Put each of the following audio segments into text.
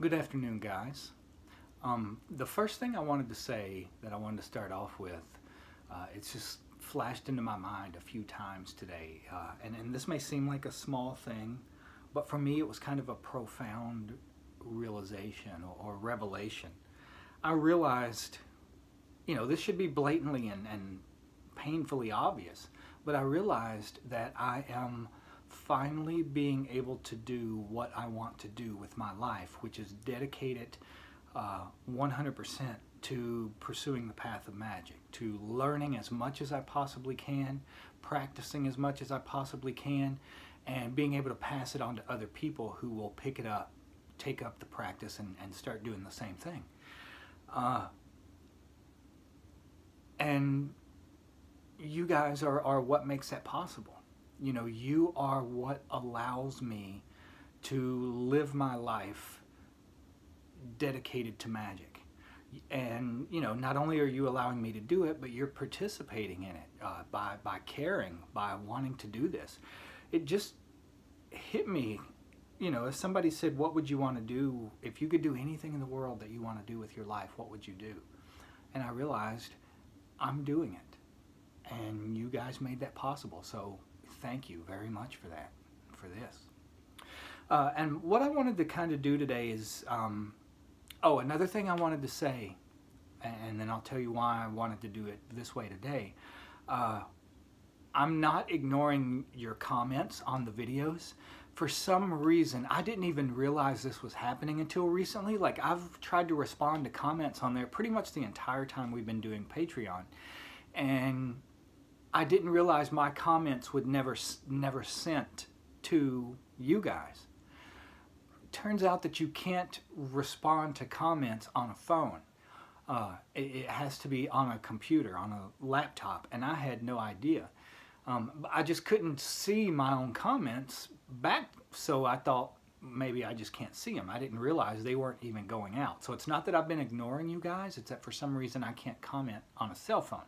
Good afternoon, guys. The first thing I wanted to say that I wanted to start off with, it's just flashed into my mind a few times today, and this may seem like a small thing, but for me it was kind of a profound realization or revelation. I realized, this should be blatantly and painfully obvious, but I realized that I am finally being able to do what I want to do with my life, which is dedicated 100% to pursuing the path of magic, to learning as much as I possibly can, practicing as much as I possibly can, and being able to pass it on to other people who will pick it up, take up the practice, and start doing the same thing. And you guys are what makes that possible. You are what allows me to live my life dedicated to magic. And, not only are you allowing me to do it, but you're participating in it by caring, by wanting to do this. It just hit me, if somebody said, what would you want to do? If you could do anything in the world that you want to do with your life, what would you do? And I realized I'm doing it. And you guys made that possible. So thank you very much for that, for this. And what I wanted to kind of do today is, another thing I wanted to say, and then I'll tell you why I wanted to do it this way today. I'm not ignoring your comments on the videos. For some reason, I didn't even realize this was happening until recently. Like, I've tried to respond to comments on there pretty much the entire time we've been doing Patreon. And I didn't realize my comments would never sent to you guys. Turns out that you can't respond to comments on a phone. It has to be on a computer, on a laptop, and I had no idea. I just couldn't see my own comments back, so I thought maybe I just can't see them. I didn't realize they weren't even going out. So it's not that I've been ignoring you guys, it's that for some reason I can't comment on a cell phone.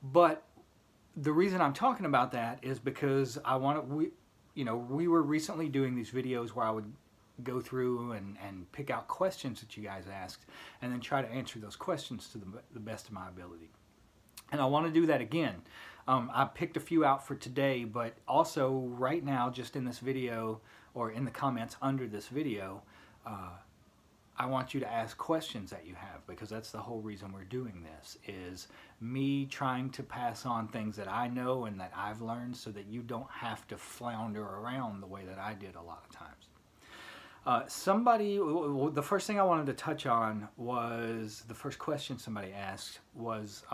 But the reason I'm talking about that is because we were recently doing these videos where I would go through and pick out questions that you guys asked and then try to answer those questions to the best of my ability. And I want to do that again. I picked a few out for today, but also right now, just in this video or in the comments under this video, I want you to ask questions that you have, because that's the whole reason we're doing this, is me trying to pass on things that I know and that I've learned so that you don't have to flounder around the way that I did a lot of times. The first thing I wanted to touch on was, the first question somebody asked was,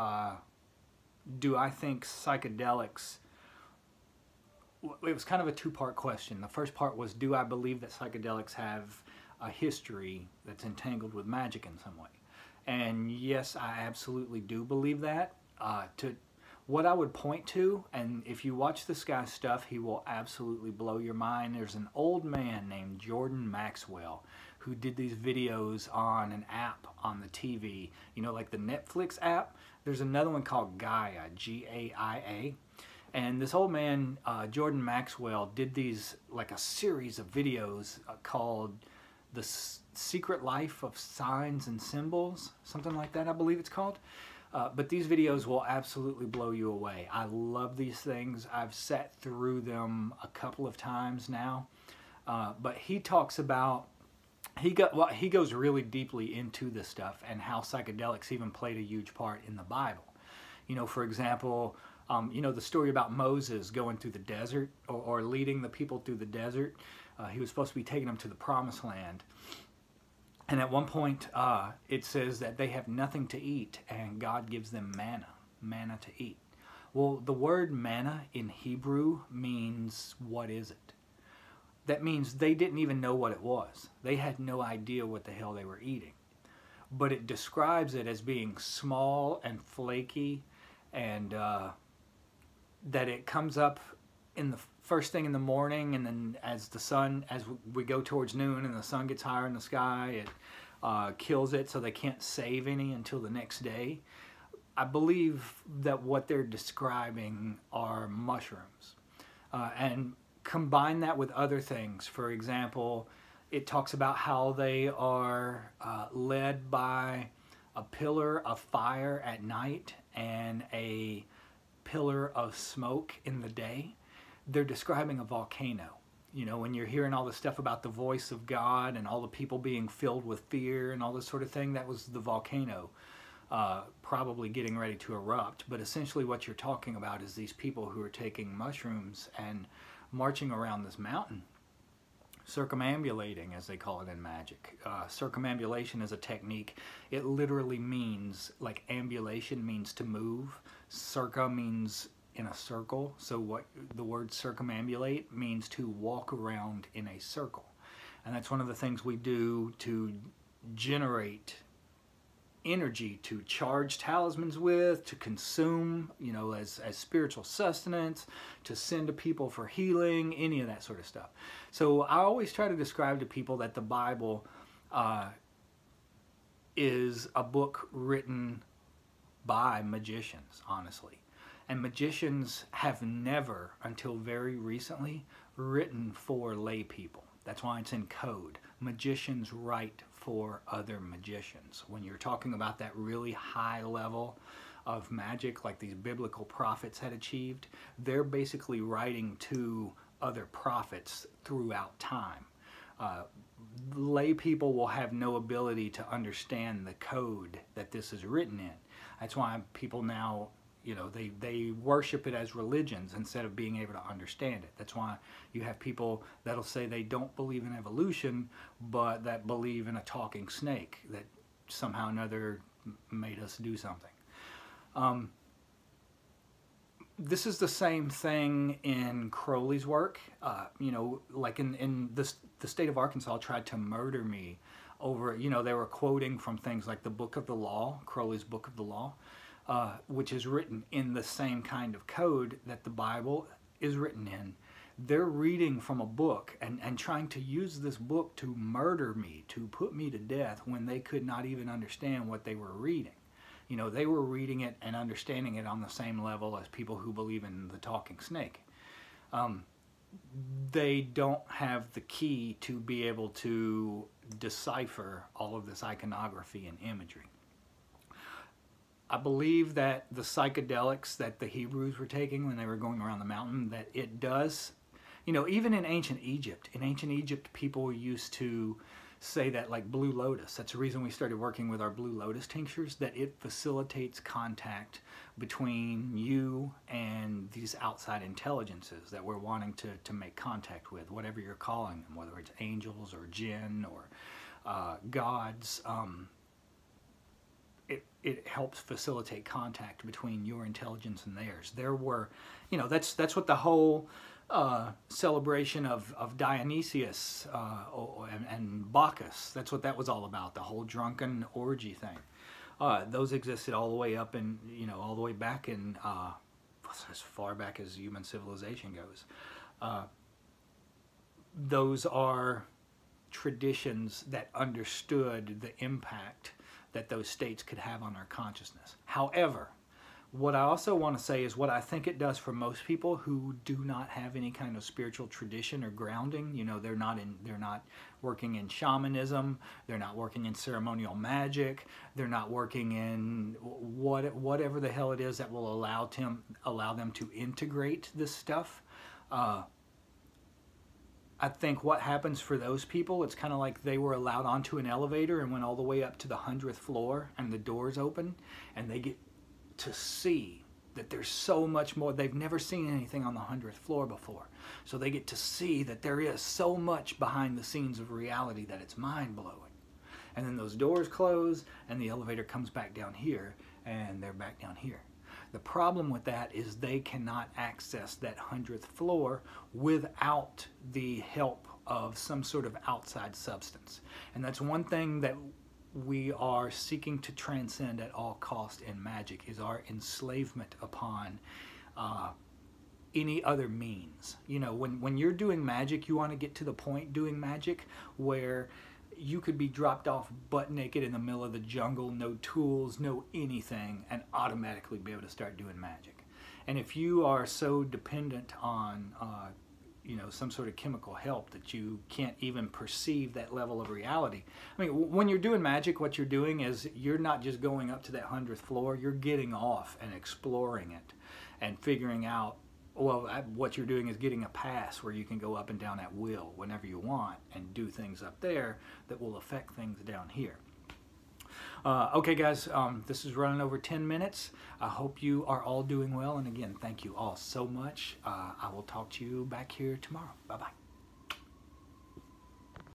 do I think psychedelics, it was kind of a two-part question. The first part was, do I believe that psychedelics have a history that's entangled with magic in some way? And yes, I absolutely do believe that. What I would point to, and if you watch this guy's stuff, he will absolutely blow your mind. There's an old man named Jordan Maxwell who did these videos on an app on the TV, like the Netflix app. There's another one called Gaia, G-A-I-A. And this old man, Jordan Maxwell, did these, like a series of videos called The Secret Life of Signs and Symbols, something like that, I believe it's called. But these videos will absolutely blow you away. I love these things. I've sat through them a couple of times now. But he talks about, he goes really deeply into this stuff and how psychedelics even played a huge part in the Bible. For example, the story about Moses going through the desert or leading the people through the desert. He was supposed to be taking them to the promised land. And at one point, it says that they have nothing to eat, and God gives them manna to eat. Well, the word manna in Hebrew means, what is it? That means they didn't even know what it was. They had no idea what the hell they were eating. But it describes it as being small and flaky, and that it comes up in the first thing in the morning, and then as we go towards noon and the sun gets higher in the sky, it kills it, so they can't save any until the next day. I believe that what they're describing are mushrooms. And combine that with other things. For example, It talks about how they are led by a pillar of fire at night and a pillar of smoke in the day. They're describing a volcano. You know, when you're hearing all the stuff about the voice of God and all the people being filled with fear and all this sort of thing, that was the volcano probably getting ready to erupt. But essentially what you're talking about is these people who are taking mushrooms and marching around this mountain, circumambulating, as they call it in magic. Circumambulation is a technique. It literally means, like ambulation means to move. Circa means in a circle. So what the word circumambulate means to walk around in a circle. And that's one of the things we do to generate energy to charge talismans with, to consume, you know, as spiritual sustenance, to send to people for healing, any of that sort of stuff. So I always try to describe to people that the Bible is a book written by magicians, honestly. And magicians have never, until very recently, written for lay people. That's why it's in code. Magicians write for other magicians. When you're talking about that really high level of magic, like these biblical prophets had achieved, they're basically writing to other prophets throughout time. Lay people will have no ability to understand the code that this is written in. That's why people now, you know, they worship it as religions instead of being able to understand it. That's why you have people that'll say they don't believe in evolution, but that believe in a talking snake that somehow or another made us do something. This is the same thing in Crowley's work. You know, like in the state of Arkansas tried to murder me over, you know, they were quoting from things like the Book of the Law, Crowley's Book of the Law, which is written in the same kind of code that the Bible is written in. They're reading from a book and trying to use this book to murder me, to put me to death, when they could not even understand what they were reading. You know, they were reading it and understanding it on the same level as people who believe in the talking snake. They don't have the key to be able to decipher all of this iconography and imagery. I believe that the psychedelics that the Hebrews were taking when they were going around the mountain, that it does, you know, even in ancient Egypt, people used to say that, like blue lotus, that's the reason we started working with our blue lotus tinctures, that it facilitates contact between you and these outside intelligences that we're wanting to make contact with, whatever you're calling them, whether it's angels or jinn or gods. It helps facilitate contact between your intelligence and theirs. There were, you know, that's what the whole celebration of Dionysius and Bacchus, that's what that was all about, the whole drunken orgy thing. Those existed all the way up in, you know, all the way back in, as far back as human civilization goes. Those are traditions that understood the impact that those states could have on our consciousness. However, what I also want to say is what I think it does for most people who do not have any kind of spiritual tradition or grounding. You know, they're not working in shamanism, they're not working in ceremonial magic, they're not working in whatever the hell it is that will allow them to integrate this stuff. I think what happens for those people, it's kind of like they were allowed onto an elevator and went all the way up to the 100th floor and the doors open and they get to see that there's so much more. They've never seen anything on the 100th floor before. So they get to see that there is so much behind the scenes of reality that it's mind-blowing. And then those doors close and the elevator comes back down here and they're back down here. The problem with that is they cannot access that 100th floor without the help of some sort of outside substance. And that's one thing that we are seeking to transcend at all cost in magic, is our enslavement upon any other means. You know, when you're doing magic, you want to get to the point doing magic where you could be dropped off butt naked in the middle of the jungle, no tools, no anything, and automatically be able to start doing magic. And if you are so dependent on you know, some sort of chemical help that you can't even perceive that level of reality. I mean, when you're doing magic, what you're doing is you're not just going up to that 100th floor, you're getting off and exploring it and figuring out, well, what you're doing is getting a pass where you can go up and down at will whenever you want and do things up there that will affect things down here. Okay, guys, this is running over 10 minutes. I hope you are all doing well. And again, thank you all so much. I will talk to you back here tomorrow. Bye-bye.